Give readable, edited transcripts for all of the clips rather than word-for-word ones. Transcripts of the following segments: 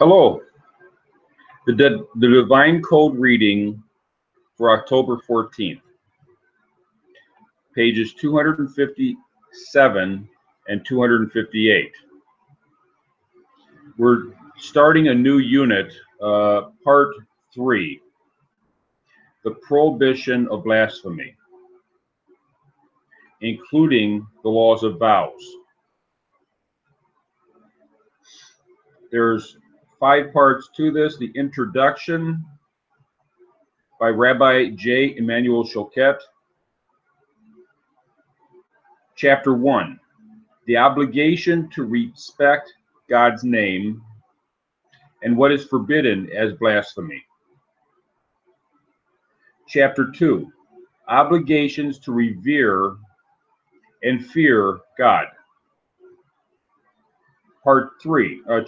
Hello. The Divine Code reading for October 14th, pages 257 and 258. We're starting a new unit, part 3, the Prohibition of Blasphemy, including the laws of vows. There's 5 parts to this. The introduction by Rabbi J. Emmanuel Choquette. Chapter 1, the obligation to respect God's name and what is forbidden as blasphemy. Chapter 2, obligations to revere and fear God.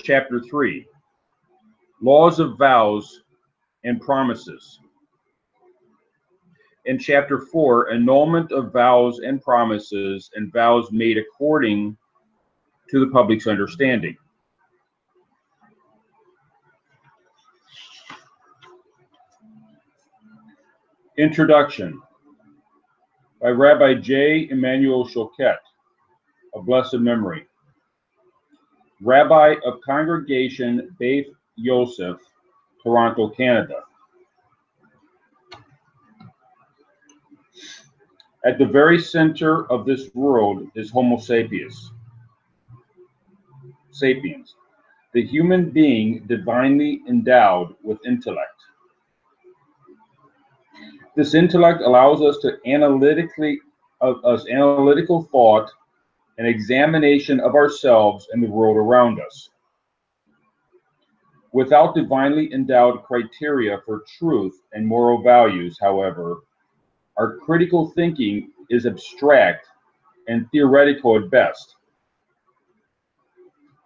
Chapter 3, laws of vows and promises. In Chapter 4, annulment of vows and promises and vows made according to the public's understanding. Introduction by Rabbi J. Emmanuel Choquette, of blessed memory, Rabbi of Congregation Beth Yosef, Toronto, Canada. At the very center of this world is Homo sapiens, the human being divinely endowed with intellect. This intellect allows us to analytical thought and examination of ourselves and the world around us. Without divinely endowed criteria for truth and moral values, however, our critical thinking is abstract and theoretical at best,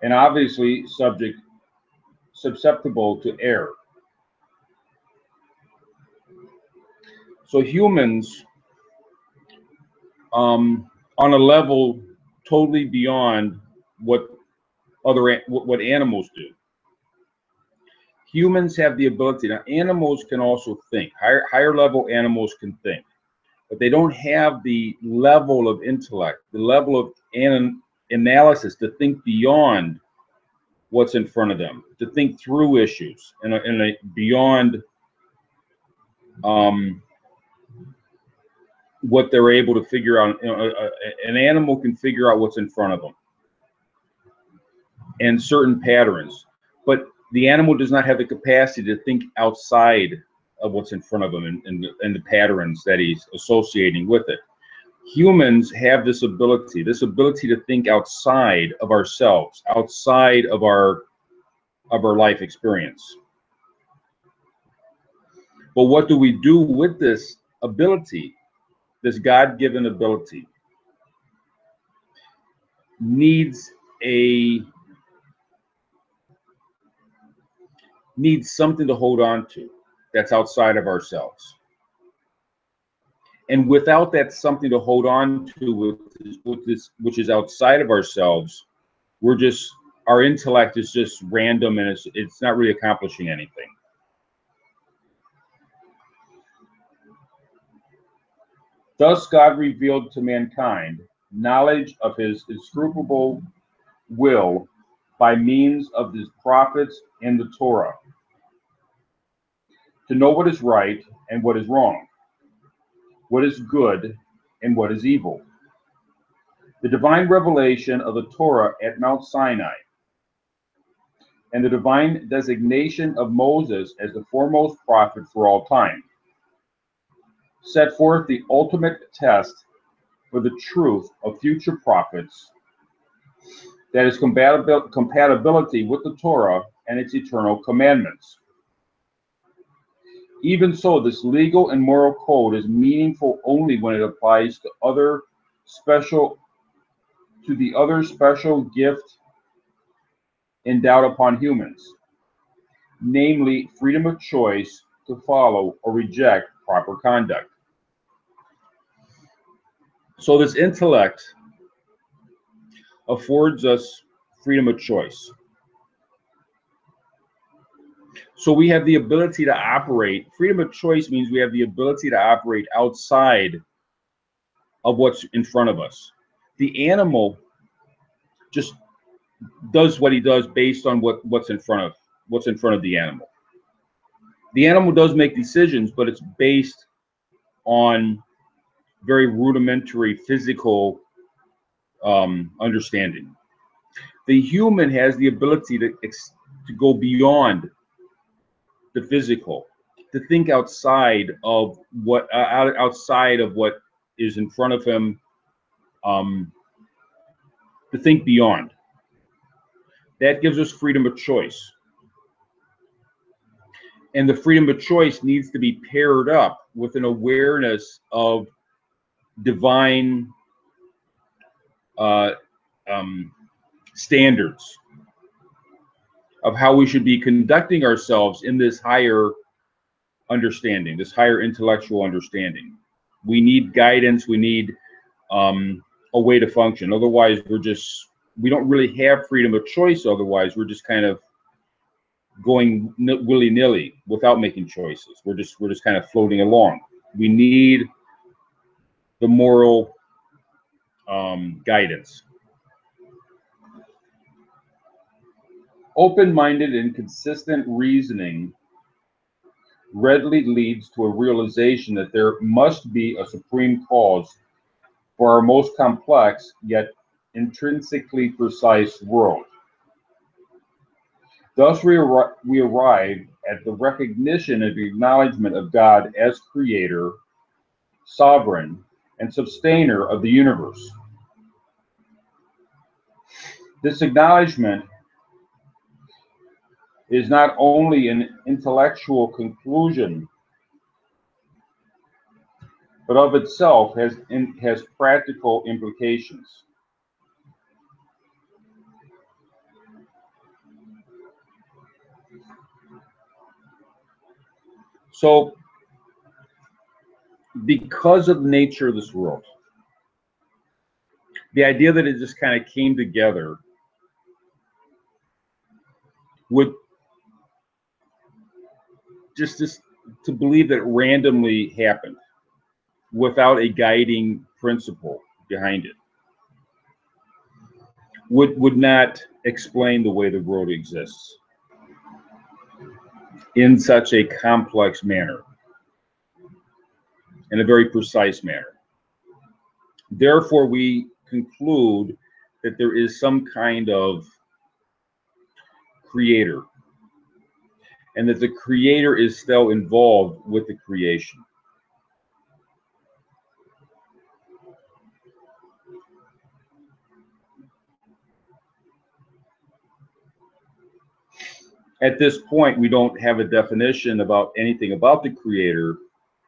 and obviously susceptible to error. So humans, on a level totally beyond what animals do. Humans have the ability. Now, animals can also think. Higher level animals can think, but they don't have the level of intellect, the level of analysis to think beyond what's in front of them, to think through issues and beyond what they're able to figure out. An animal can figure out what's in front of them and certain patterns, but the animal does not have the capacity to think outside of what's in front of him and the patterns that he's associating with it. Humans have this ability to think outside of ourselves, outside of our life experience. But what do we do with this ability, this God-given ability? Needs something to hold on to that's outside of ourselves. And without that something to hold on to with this which is outside of ourselves, our intellect is just random, and it's not really accomplishing anything. Thus God revealed to mankind knowledge of his inscrutable will by means of his prophets and the Torah, to know what is right and what is wrong, what is good and what is evil. The divine revelation of the Torah at Mount Sinai and the divine designation of Moses as the foremost prophet for all time set forth the ultimate test for the truth of future prophets, that is compatibility with the Torah and its eternal commandments. Even so, this legal and moral code is meaningful only when it applies to the other special gift endowed upon humans, namely freedom of choice to follow or reject proper conduct. So this intellect affords us freedom of choice. So we have the ability to operate. Freedom of choice means we have the ability to operate outside of what's in front of us. The animal just does what he does based on what's in front of the animal. The animal does make decisions, but it's based on very rudimentary physical understanding. The human has the ability to go beyond the physical, to think outside of what is in front of him, to think beyond. That gives us freedom of choice. And the freedom of choice needs to be paired up with an awareness of divine standards of how we should be conducting ourselves in this higher understanding, this higher intellectual understanding. We need guidance. We need a way to function. Otherwise, we don't really have freedom of choice. Otherwise, we're just kind of going willy-nilly without making choices. We're just kind of floating along. We need the moral guidance. Open-minded and consistent reasoning readily leads to a realization that there must be a supreme cause for our most complex yet intrinsically precise world. Thus, we arrive at the recognition and acknowledgement of God as creator, sovereign, and sustainer of the universe. This acknowledgement is not only an intellectual conclusion, but of itself has practical implications. So, because of the nature of this world, the idea that it just kind of came together would just to believe that it randomly happened without a guiding principle behind it would not explain the way the world exists in such a complex manner, in a very precise manner. Therefore, we conclude that there is some kind of creator, and that the creator is still involved with the creation. At this point, we don't have a definition about anything about the creator,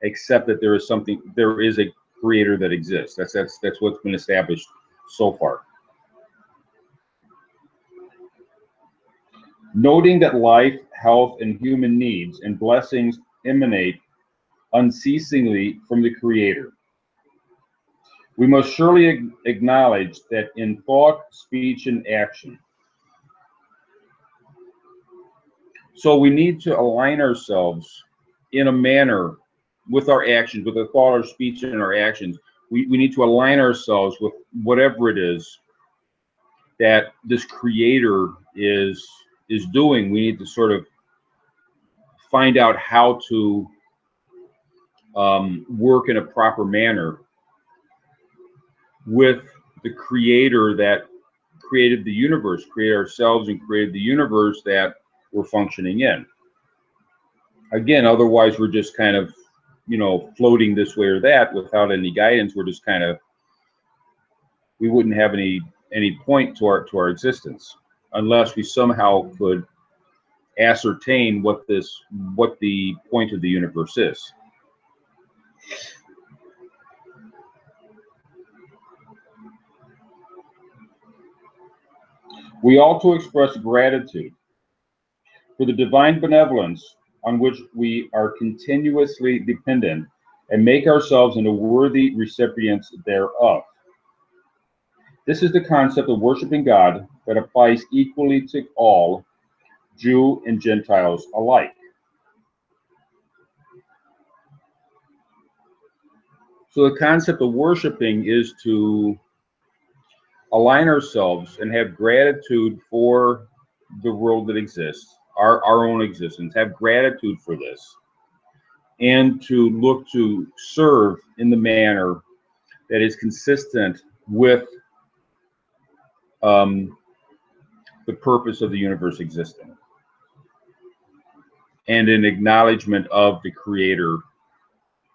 except that there is a creator that exists. That's what's been established so far. Noting that life, health, and human needs and blessings emanate unceasingly from the creator, we must surely acknowledge that in thought, speech, and action. So we need to align ourselves in a manner with our actions, with our thought, our speech, and our actions. We need to align ourselves with whatever it is that this creator is doing. We need to sort of find out how to work in a proper manner with the creator that created the universe, created ourselves, and created the universe that we're functioning in. Again, otherwise we're just kind of, floating this way or that without any guidance. We're just kind of, we wouldn't have any point to our existence unless we somehow could ascertain what the point of the universe is. We ought to express gratitude for the divine benevolence on which we are continuously dependent, and make ourselves into worthy recipients thereof. This is the concept of worshiping God that applies equally to all, Jew and Gentiles alike. So the concept of worshiping is to align ourselves and have gratitude for the world that exists, our own existence, have gratitude for this, and to look to serve in the manner that is consistent with the purpose of the universe existing, and an acknowledgement of the creator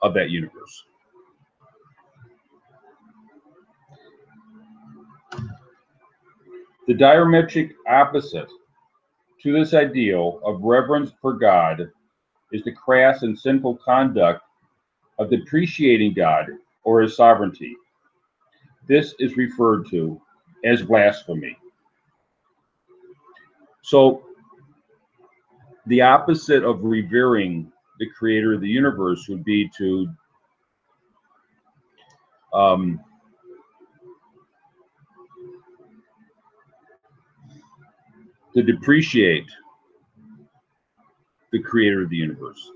of that universe. The diametric opposite to this ideal of reverence for God is the crass and sinful conduct of depreciating God or his sovereignty. This is referred to as blasphemy. So, the opposite of revering the creator of the universe would be to depreciate the creator of the universe,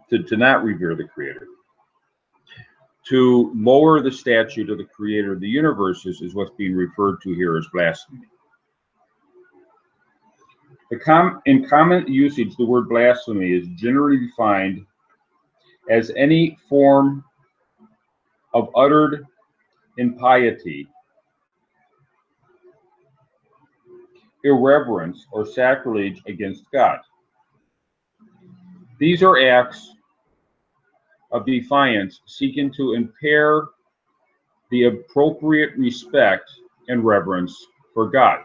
to not revere the creator. To lower the statute of the creator of the universe is what's being referred to here as blasphemy. In common usage, the word blasphemy is generally defined as any form of uttered impiety, irreverence, or sacrilege against God. These are acts of defiance seeking to impair the appropriate respect and reverence for God.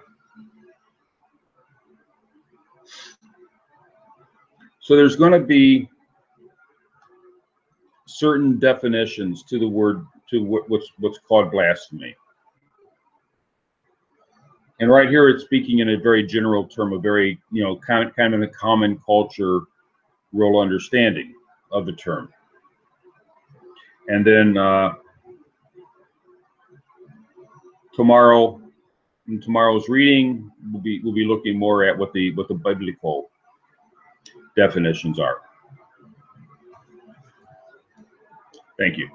So there's going to be certain definitions to the word, to what's called blasphemy. And right here, it's speaking in a very general term, a very, kind of in a common culture, real understanding of the term. And then in tomorrow's reading, we'll be looking more at what the biblical definitions are. Thank you.